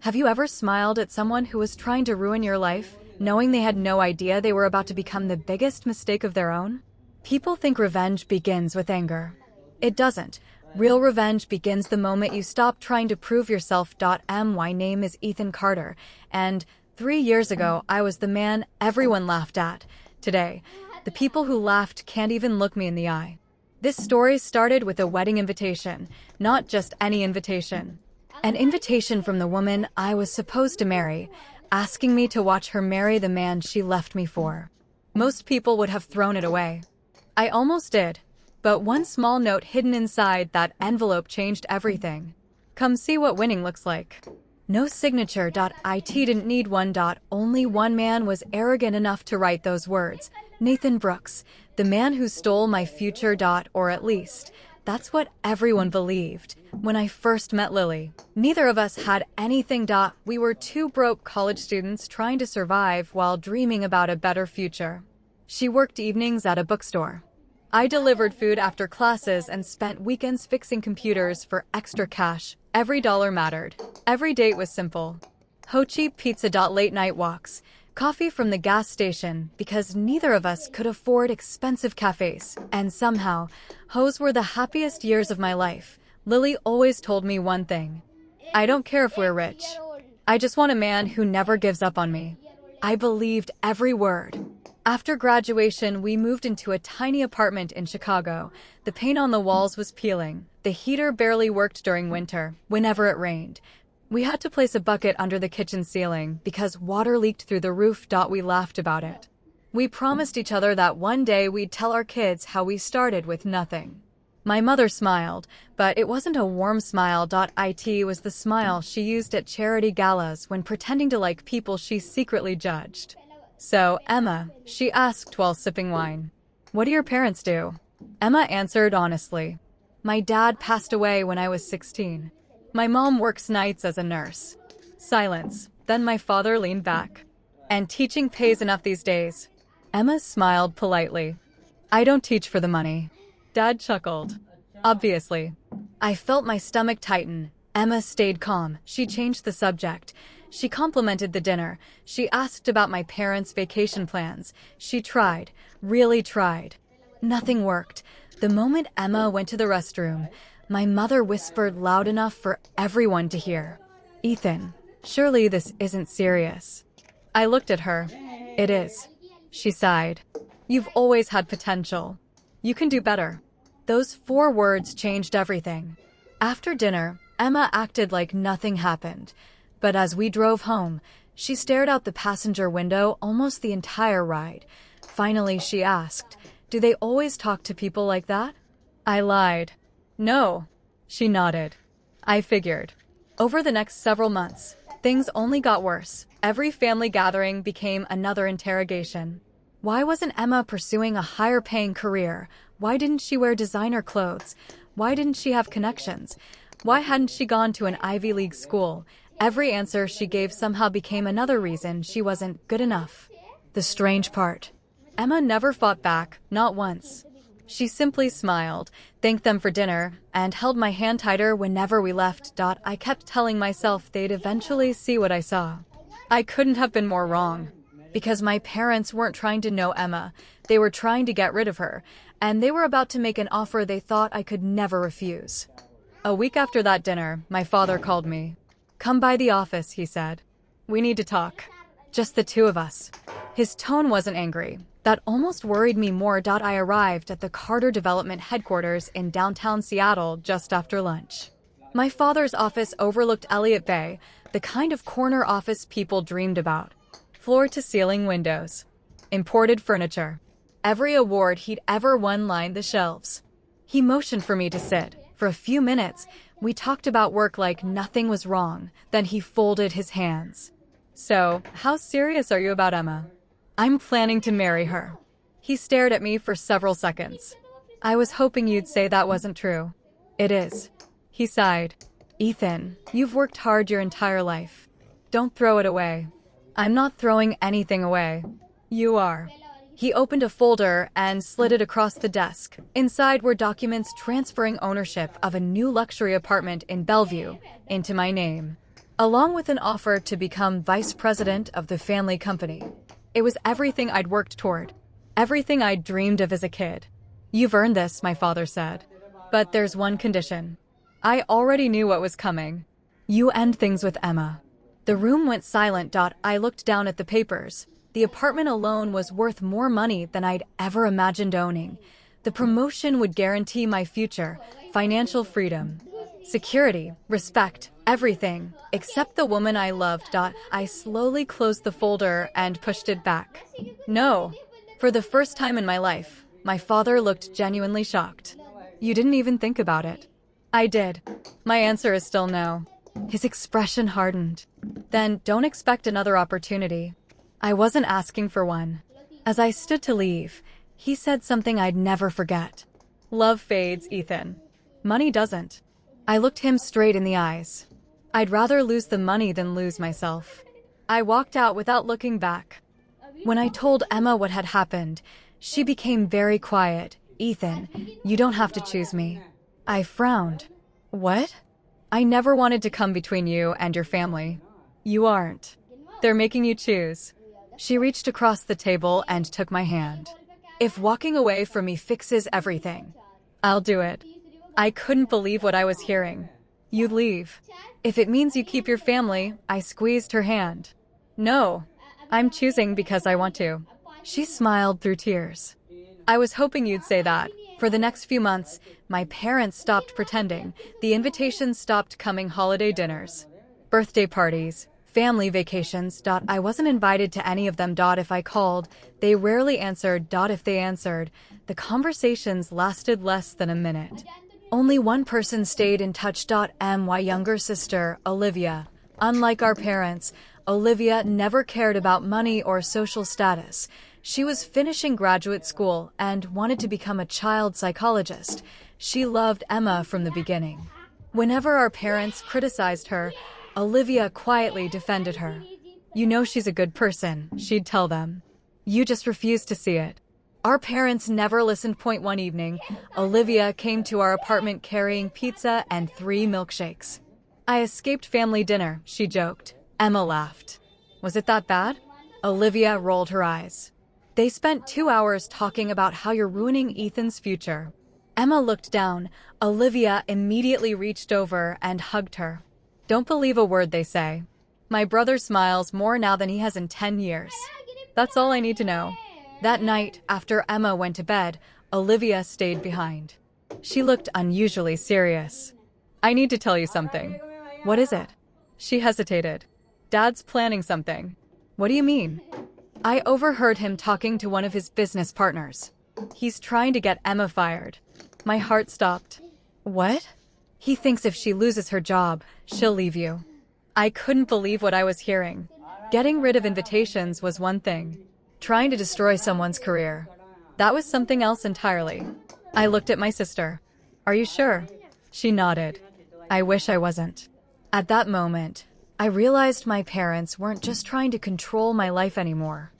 Have you ever smiled at someone who was trying to ruin your life, knowing they had no idea they were about to become the biggest mistake of their own? People think revenge begins with anger. It doesn't. Real revenge begins the moment you stop trying to prove yourself. My name is Ethan Carter, and 3 years ago I was the man everyone laughed at. Today, the people who laughed can't even look me in the eye. This story started with a wedding invitation, not just any invitation. An invitation from the woman I was supposed to marry, asking me to watch her marry the man she left me for. Most people would have thrown it away. I almost did, but one small note hidden inside that envelope changed everything. Come see what winning looks like. No signature. It didn't need one. Only one man was arrogant enough to write those words. Nathan Brooks, the man who stole my future. Or at least, that's what everyone believed when I first met Lily. Neither of us had anything. We were two broke college students trying to survive while dreaming about a better future. She worked evenings at a bookstore. I delivered food after classes and spent weekends fixing computers for extra cash. Every dollar mattered. Every date was simple. Ho-cheap pizza. Late night walks. Coffee from the gas station because neither of us could afford expensive cafes. And somehow, those were the happiest years of my life. Lily always told me one thing. I don't care if we're rich. I just want a man who never gives up on me. I believed every word. After graduation, we moved into a tiny apartment in Chicago. The paint on the walls was peeling. The heater barely worked during winter, whenever it rained. We had to place a bucket under the kitchen ceiling because water leaked through the roof. We laughed about it. We promised each other that one day we'd tell our kids how we started with nothing. My mother smiled, but it wasn't a warm smile. It was the smile she used at charity galas when pretending to like people she secretly judged. So, Emma, she asked while sipping wine. What do your parents do? Emma answered honestly. My dad passed away when I was 16. My mom works nights as a nurse. Silence. Then my father leaned back. And teaching pays enough these days. Emma smiled politely. I don't teach for the money. Dad chuckled. Obviously. I felt my stomach tighten. Emma stayed calm. She changed the subject. She complimented the dinner. She asked about my parents' vacation plans. She tried, really tried. Nothing worked. The moment Emma went to the restroom, my mother whispered loud enough for everyone to hear. Ethan, surely this isn't serious. I looked at her. It is. She sighed. You've always had potential. You can do better. Those 4 words changed everything. After dinner, Emma acted like nothing happened. But as we drove home, she stared out the passenger window almost the entire ride. Finally, she asked, do they always talk to people like that? I lied. No. She nodded. I figured. Over the next several months, things only got worse. Every family gathering became another interrogation. Why wasn't Emma pursuing a higher-paying career? Why didn't she wear designer clothes? Why didn't she have connections? Why hadn't she gone to an Ivy League school? Every answer she gave somehow became another reason she wasn't good enough. The strange part. Emma never fought back, not once. She simply smiled, thanked them for dinner, and held my hand tighter whenever we left. I kept telling myself they'd eventually see what I saw. I couldn't have been more wrong. Because my parents weren't trying to know Emma, they were trying to get rid of her, and they were about to make an offer they thought I could never refuse. A week after that dinner, my father called me. Come by the office, he said. We need to talk. Just the two of us. His tone wasn't angry. That almost worried me more. I arrived at the Carter Development headquarters in downtown Seattle just after lunch. My father's office overlooked Elliott Bay, the kind of corner office people dreamed about. Floor-to-ceiling windows. Imported furniture. Every award he'd ever won lined the shelves. He motioned for me to sit. For a few minutes, we talked about work like nothing was wrong. Then he folded his hands. So, how serious are you about Emma? I'm planning to marry her. He stared at me for several seconds. I was hoping you'd say that wasn't true. It is. He sighed. Ethan, you've worked hard your entire life. Don't throw it away. I'm not throwing anything away. You are. He opened a folder and slid it across the desk. Inside were documents transferring ownership of a new luxury apartment in Bellevue into my name. along with an offer to become vice president of the family company. It was everything I'd worked toward, everything I'd dreamed of as a kid. "You've earned this," my father said. "But there's one condition." I already knew what was coming. "You end things with Emma." The room went silent. I looked down at the papers. The apartment alone was worth more money than I'd ever imagined owning. The promotion would guarantee my future, financial freedom, security, respect, everything, except the woman I loved. I slowly closed the folder and pushed it back. "No." For the first time in my life, my father looked genuinely shocked. "You didn't even think about it." "I did." My answer is still no. His expression hardened. "Then don't expect another opportunity." I wasn't asking for one. As I stood to leave, he said something I'd never forget. "Love fades, Ethan. Money doesn't." I looked him straight in the eyes. I'd rather lose the money than lose myself. I walked out without looking back. When I told Emma what had happened, she became very quiet. "Ethan, you don't have to choose me." I frowned. "What?" "I never wanted to come between you and your family." "You aren't. They're making you choose." She reached across the table and took my hand. "If walking away from me fixes everything, I'll do it." I couldn't believe what I was hearing. "You leave. If it means you keep your family." I squeezed her hand. "No. I'm choosing because I want to." She smiled through tears. "I was hoping you'd say that." For the next few months, my parents stopped pretending. The invitations stopped coming. Holiday dinners, birthday parties, family vacations. I wasn't invited to any of them. If I called, they rarely answered. If they answered, the conversations lasted less than a minute. Only one person stayed in touch. My younger sister, Olivia. Unlike our parents, Olivia never cared about money or social status. She was finishing graduate school and wanted to become a child psychologist. She loved Emma from the beginning. Whenever our parents criticized her, Olivia quietly defended her. "You know she's a good person," she'd tell them. "You just refuse to see it." Our parents never listened. One evening, Olivia came to our apartment carrying pizza and 3 milkshakes. "I escaped family dinner," she joked. Emma laughed. "Was it that bad?" Olivia rolled her eyes. "They spent 2 hours talking about how you're ruining Ethan's future." Emma looked down. Olivia immediately reached over and hugged her. "Don't believe a word they say." "My brother smiles more now than he has in 10 years. That's all I need to know." That night, after Emma went to bed, Olivia stayed behind. She looked unusually serious. "I need to tell you something." "What is it?" She hesitated. "Dad's planning something." "What do you mean?" "I overheard him talking to one of his business partners. He's trying to get Emma fired." My heart stopped. "What?" "He thinks if she loses her job, she'll leave you." I couldn't believe what I was hearing. Getting rid of invitations was one thing. Trying to destroy someone's career, that was something else entirely. I looked at my sister. "Are you sure?" She nodded. "I wish I wasn't." At that moment, I realized my parents weren't just trying to control my life anymore.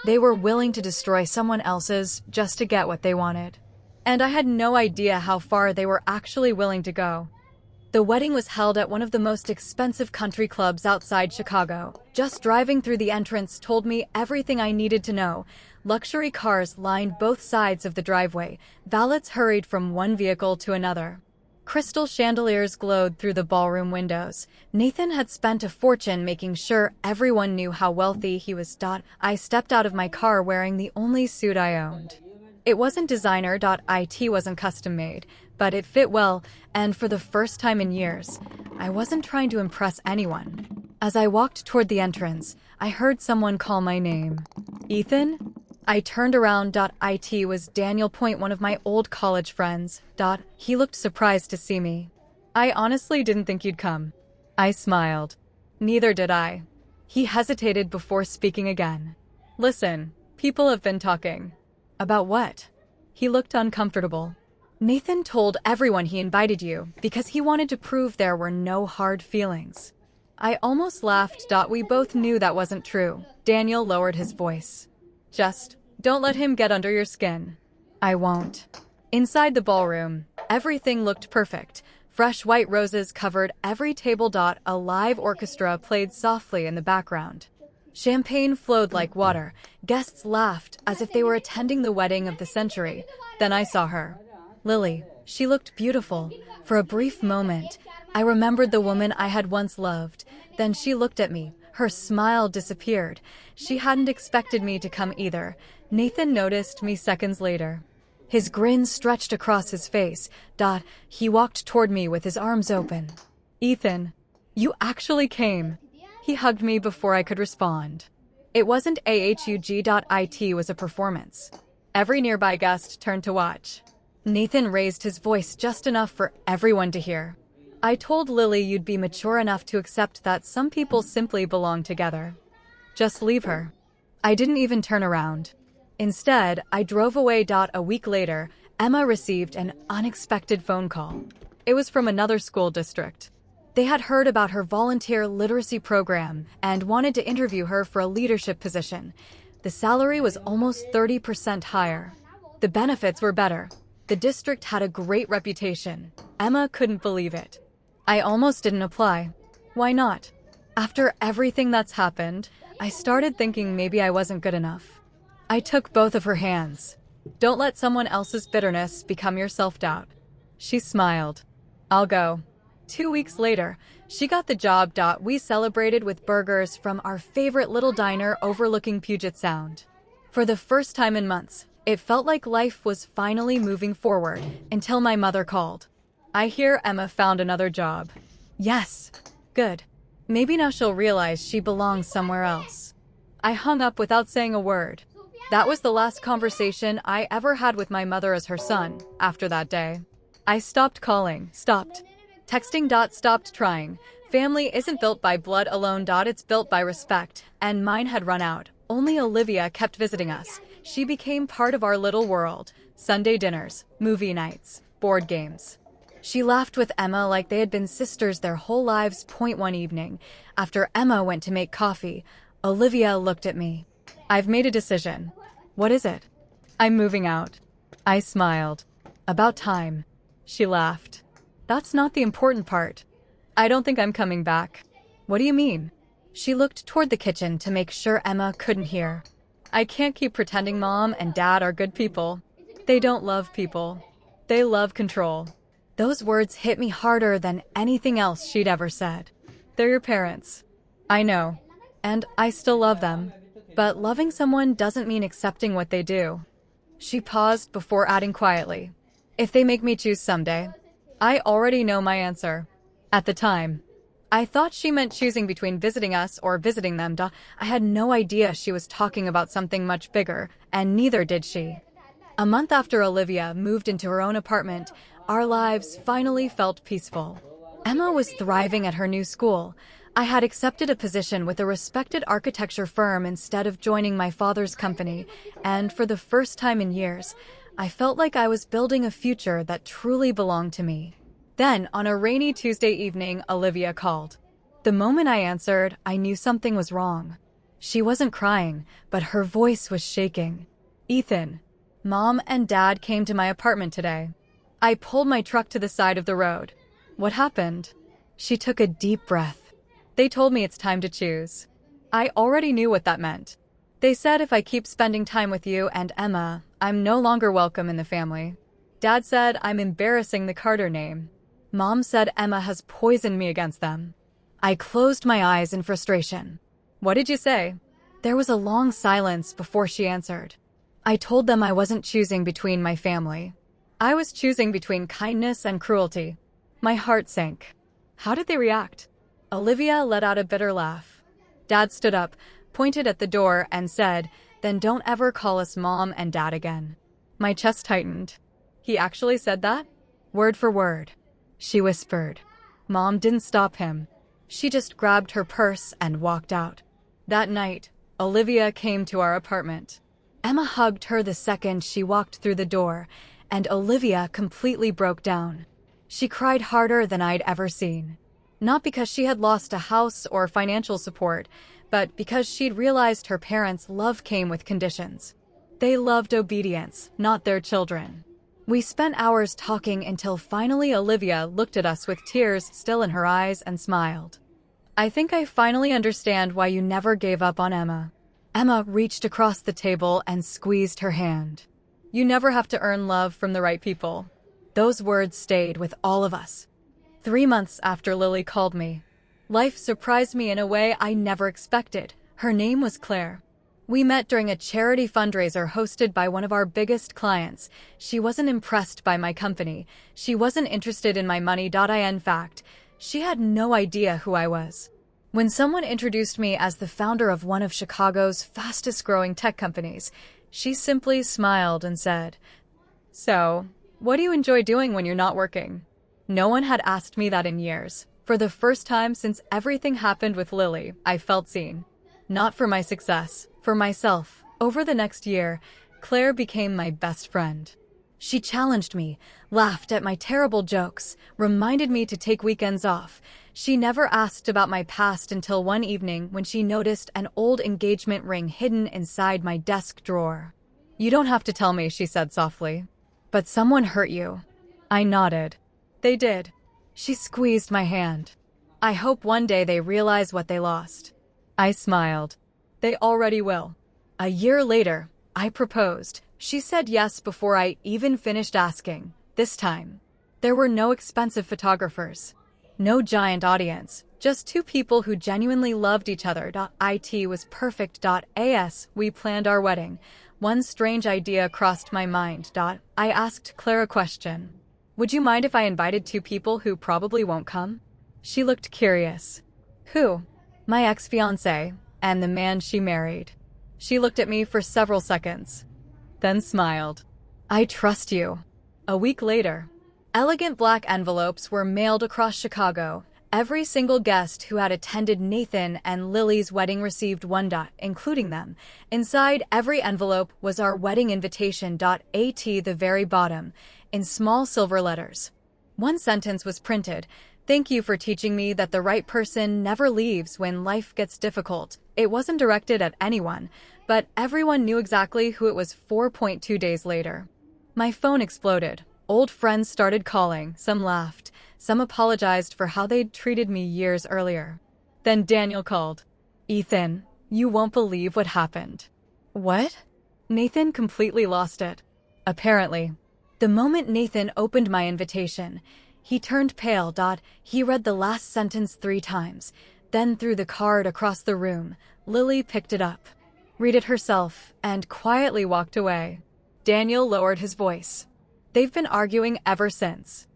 They were willing to destroy someone else's just to get what they wanted. And I had no idea how far they were actually willing to go. The wedding was held at one of the most expensive country clubs outside Chicago. Just driving through the entrance told me everything I needed to know. Luxury cars lined both sides of the driveway. Valets hurried from one vehicle to another. Crystal chandeliers glowed through the ballroom windows. Nathan had spent a fortune making sure everyone knew how wealthy he was. I stepped out of my car wearing the only suit I owned. It wasn't designer. It wasn't custom made, but it fit well, and for the first time in years, I wasn't trying to impress anyone. As I walked toward the entrance, I heard someone call my name. "Ethan?" I turned around. It was Daniel, one of my old college friends. He looked surprised to see me. "I honestly didn't think you'd come." I smiled. "Neither did I." He hesitated before speaking again. "Listen, people have been talking." "About what?" He looked uncomfortable. "Nathan told everyone he invited you because he wanted to prove there were no hard feelings." I almost laughed. We both knew that wasn't true. Daniel lowered his voice. "Just don't let him get under your skin." "I won't." Inside the ballroom, everything looked perfect. Fresh white roses covered every table. A live orchestra played softly in the background. Champagne flowed like water. Guests laughed as if they were attending the wedding of the century. Then I saw her. Lily. She looked beautiful. For a brief moment, I remembered the woman I had once loved. Then she looked at me. Her smile disappeared. She hadn't expected me to come either. Nathan noticed me seconds later. His grin stretched across his face. He walked toward me with his arms open. Ethan, you actually came. He hugged me before I could respond. It wasn't ahug.it was a performance. Every nearby guest turned to watch. Nathan raised his voice just enough for everyone to hear. I told Lily you'd be mature enough to accept that some people simply belong together. Just leave her. I didn't even turn around. Instead, I drove away. A week later, Emma received an unexpected phone call. It was from another school district. They had heard about her volunteer literacy program and wanted to interview her for a leadership position. The salary was almost 30% higher. The benefits were better. The district had a great reputation. Emma couldn't believe it. I almost didn't apply. Why not? After everything that's happened, I started thinking maybe I wasn't good enough. I took both of her hands. Don't let someone else's bitterness become your self-doubt. She smiled. I'll go. 2 weeks later, she got the job. We celebrated with burgers from our favorite little diner overlooking Puget Sound. For the first time in months, it felt like life was finally moving forward until my mother called. I hear Emma found another job. Yes. Good. Maybe now she'll realize she belongs somewhere else. I hung up without saying a word. That was the last conversation I ever had with my mother as her son. After that day, I stopped calling, stopped texting. Stopped trying. Family isn't built by blood alone. It's built by respect. And mine had run out. Only Olivia kept visiting us. She became part of our little world. Sunday dinners, movie nights, board games. She laughed with Emma like they had been sisters their whole lives. One evening, after Emma went to make coffee, Olivia looked at me. I've made a decision. What is it? I'm moving out. I smiled. About time. She laughed. That's not the important part. I don't think I'm coming back. What do you mean? She looked toward the kitchen to make sure Emma couldn't hear. I can't keep pretending Mom and Dad are good people. They don't love people. They love control. Those words hit me harder than anything else she'd ever said. They're your parents. I know. And I still love them. But loving someone doesn't mean accepting what they do. She paused before adding quietly. If they make me choose someday. I already know my answer. At the time, I thought she meant choosing between visiting us or visiting them. I had no idea she was talking about something much bigger, and neither did she. A month after Olivia moved into her own apartment, our lives finally felt peaceful. Emma was thriving at her new school. I had accepted a position with a respected architecture firm instead of joining my father's company, and for the first time in years, I felt like I was building a future that truly belonged to me. Then, on a rainy Tuesday evening, Olivia called. The moment I answered, I knew something was wrong. She wasn't crying, but her voice was shaking. Ethan, Mom and Dad came to my apartment today. I pulled my truck to the side of the road. What happened? She took a deep breath. They told me it's time to choose. I already knew what that meant. They said if I keep spending time with you and Emma, I'm no longer welcome in the family. Dad said I'm embarrassing the Carter name. Mom said Emma has poisoned me against them. I closed my eyes in frustration. What did you say? There was a long silence before she answered. I told them I wasn't choosing between my family. I was choosing between kindness and cruelty. My heart sank. How did they react? Olivia let out a bitter laugh. Dad stood up, pointed at the door, and said, "Then don't ever call us Mom and Dad again." My chest tightened. He actually said that? Word for word. She whispered. Mom didn't stop him. She just grabbed her purse and walked out. That night, Olivia came to our apartment. Emma hugged her the second she walked through the door, and Olivia completely broke down. She cried harder than I'd ever seen. Not because she had lost a house or financial support, but because she'd realized her parents' love came with conditions. They loved obedience, not their children. We spent hours talking until finally Olivia looked at us with tears still in her eyes and smiled. I think I finally understand why you never gave up on Emma. Emma reached across the table and squeezed her hand. You never have to earn love from the right people. Those words stayed with all of us. 3 months after Lily called me, life surprised me in a way I never expected. Her name was Claire. We met during a charity fundraiser hosted by one of our biggest clients. She wasn't impressed by my company. She wasn't interested in my money. In fact, she had no idea who I was. When someone introduced me as the founder of one of Chicago's fastest-growing tech companies, she simply smiled and said, "So, what do you enjoy doing when you're not working?" No one had asked me that in years. For the first time since everything happened with Lily, I felt seen. Not for my success, for myself. Over the next year, Claire became my best friend. She challenged me, laughed at my terrible jokes, reminded me to take weekends off. She never asked about my past until one evening when she noticed an old engagement ring hidden inside my desk drawer. "You don't have to tell me," she said softly. "But someone hurt you." I nodded. "They did." She squeezed my hand. "I hope one day they realize what they lost." I smiled. "They already will." A year later, I proposed. She said yes before I even finished asking. This time, there were no expensive photographers. No giant audience, just two people who genuinely loved each other. It was perfect. As we planned our wedding, one strange idea crossed my mind. I asked Claire a question. "Would you mind if I invited two people who probably won't come?" She looked curious. "Who?" "My ex-fiancé, and the man she married." She looked at me for several seconds, then smiled. "I trust you." A week later, elegant black envelopes were mailed across Chicago. Every single guest who had attended Nathan and Lily's wedding received one. Including them. Inside every envelope was our wedding invitation. At the very bottom, in small silver letters. One sentence was printed. "Thank you for teaching me that the right person never leaves when life gets difficult." It wasn't directed at anyone, but everyone knew exactly who it was. 4.2 days later, my phone exploded. Old friends started calling. Some laughed. Some apologized for how they'd treated me years earlier. Then Daniel called. "Ethan, you won't believe what happened." "What?" Nathan completely lost it. Apparently, the moment Nathan opened my invitation, he turned pale. He read the last sentence 3 times, then threw the card across the room. Lily picked it up, read it herself, and quietly walked away. Daniel lowered his voice. "They've been arguing ever since."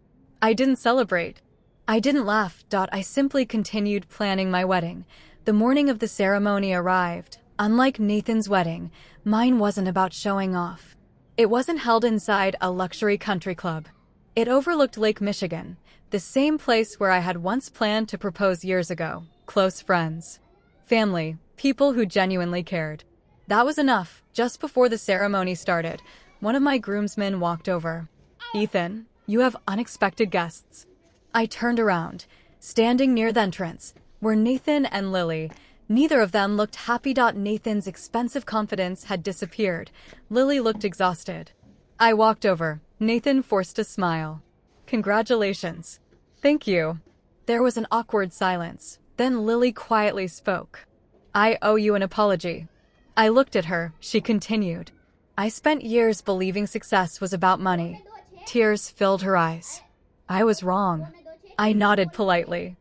I didn't celebrate. I didn't laugh. I simply continued planning my wedding. The morning of the ceremony arrived. Unlike Nathan's wedding, mine wasn't about showing off. It wasn't held inside a luxury country club. It overlooked Lake Michigan, the same place where I had once planned to propose years ago. Close friends, family, people who genuinely cared. That was enough. Just before the ceremony started, one of my groomsmen walked over. "Ethan, you have unexpected guests." I turned around. Standing near the entrance were Nathan and Lily. Neither of them looked happy. Nathan's expensive confidence had disappeared. Lily looked exhausted. I walked over. Nathan forced a smile. "Congratulations." "Thank you." There was an awkward silence. Then Lily quietly spoke. "I owe you an apology." I looked at her. She continued. "I spent years believing success was about money." Tears filled her eyes. "I was wrong." I nodded politely.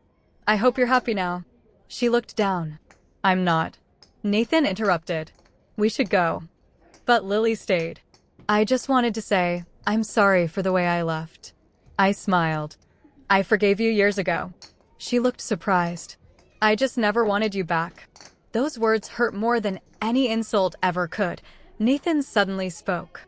"I hope you're happy now." She looked down. "I'm not." Nathan interrupted. "We should go." But Lily stayed. "I just wanted to say, I'm sorry for the way I left." I smiled. "I forgave you years ago." She looked surprised. "I just never wanted you back." Those words hurt more than any insult ever could. Nathan suddenly spoke.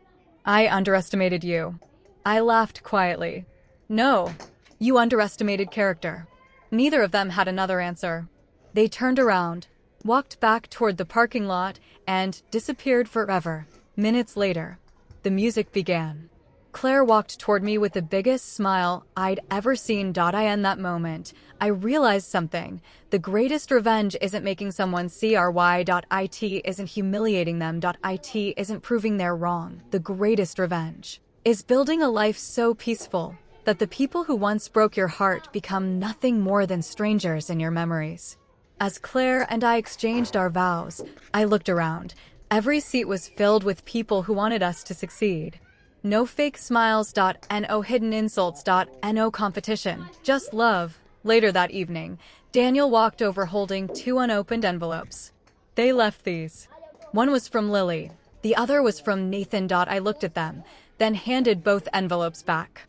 "I underestimated you." I laughed quietly. "No, you underestimated character." Neither of them had another answer. They turned around, walked back toward the parking lot, and disappeared forever. Minutes later, the music began. Claire walked toward me with the biggest smile I'd ever seen. In that moment, I realized something. The greatest revenge isn't making someone see our why. It isn't humiliating them. It isn't proving they're wrong. The greatest revenge Is building a life so peaceful that the people who once broke your heart become nothing more than strangers in your memories. As Claire and I exchanged our vows, I looked around. Every seat was filled with people who wanted us to succeed. No fake smiles, no hidden insults, no competition, just love. Later that evening, Daniel walked over holding 2 unopened envelopes. They left these. One was from Lily, the other was from Nathan. I looked at them, then handed both envelopes back.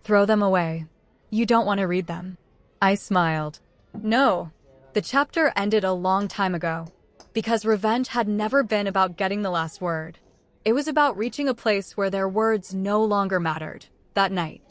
Throw them away. You don't want to read them. I smiled. No. The chapter ended a long time ago, because revenge had never been about getting the last word. It was about reaching a place where their words no longer mattered. That night,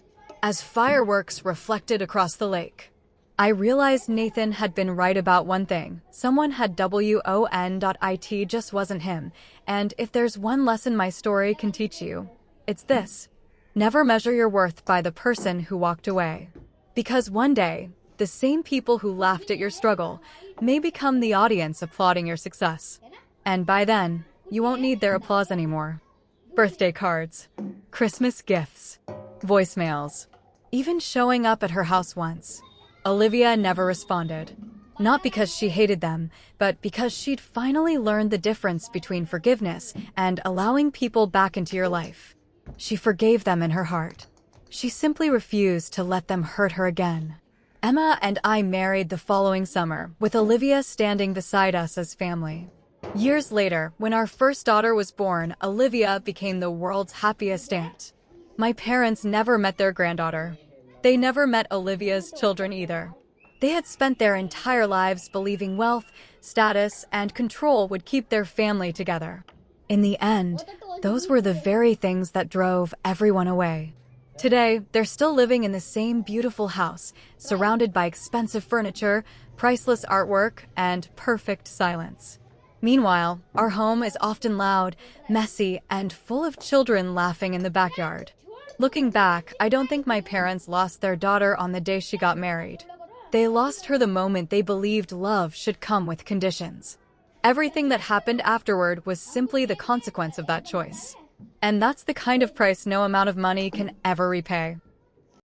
as fireworks reflected across the lake, I realized Nathan had been right about one thing. Someone had won.it just wasn't him. And if there's one lesson my story can teach you, it's this. Never measure your worth by the person who walked away. Because one day, the same people who laughed at your struggle may become the audience applauding your success. And by then, you won't need their applause anymore. Birthday cards, Christmas gifts, voicemails, even showing up at her house once. Olivia never responded. Not because she hated them, but because she'd finally learned the difference between forgiveness and allowing people back into your life. She forgave them in her heart. She simply refused to let them hurt her again. Emma and I married the following summer, with Olivia standing beside us as family. Years later, when our first daughter was born, Olivia became the world's happiest aunt. My parents never met their granddaughter. They never met Olivia's children either. They had spent their entire lives believing wealth, status, and control would keep their family together. In the end, those were the very things that drove everyone away. Today, they're still living in the same beautiful house, surrounded by expensive furniture, priceless artwork, and perfect silence. Meanwhile, our home is often loud, messy, and full of children laughing in the backyard. Looking back, I don't think my parents lost their daughter on the day she got married. They lost her the moment they believed love should come with conditions. Everything that happened afterward was simply the consequence of that choice. And that's the kind of price no amount of money can ever repay.